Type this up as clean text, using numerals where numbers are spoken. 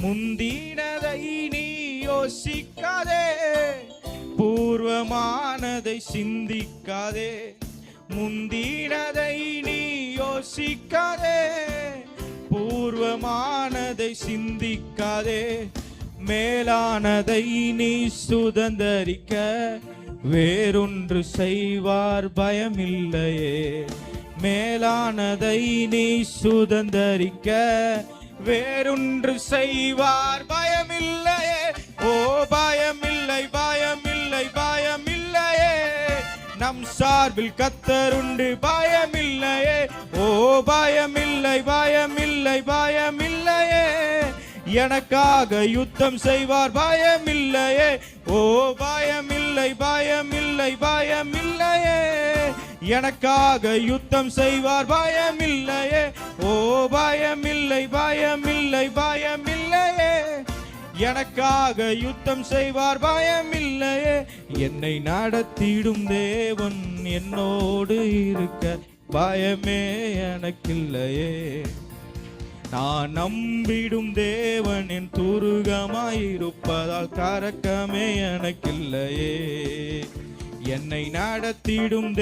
முந்தினதை நீ யோசிக்காதே, பூர்வமானதை சிந்திக்காதே. முந்தினதை நீ யோசிக்காதே, பூர்வமானதை சிந்திக்காதே. மேலானதை நீ சுதந்தரிக்க வேறொன்று செய்வார் பயமில்லையே. மேலானதை நீ சுதந்தரிக்க வேறொன்று செய்வார் பயமில்லையே. ஓ பயமில்லை, பயமில்லை, பயமில்லையே. நம் சார்பில் கர்த்தருண்டு பயமில்லையே. ஓ பயமில்லை, பயமில்லை, பயமில்லையே. எனக்காக யுத்தம் செய்வார் பயமில்லையே. ஓ பயமில்லை, பயமில்லை, பயமில்லையே. எனக்காக யுத்தம் செய்வார் பயமில்லையே. ஓ பயமில்லை, பயமில்லை, பயமில்லையே. எனக்காக யுத்தம் செய்வார் பயமில்லையே. என்னை நடத்திடும் தேவன் என்னோடு இருக்க பயமே எனக்கில்லையே. நான் நம்பிடும் தேவன் என் துருகமாயிருப்பதால் கரக்கமே எனக்கில்லையே. என்னை நடத்திடும்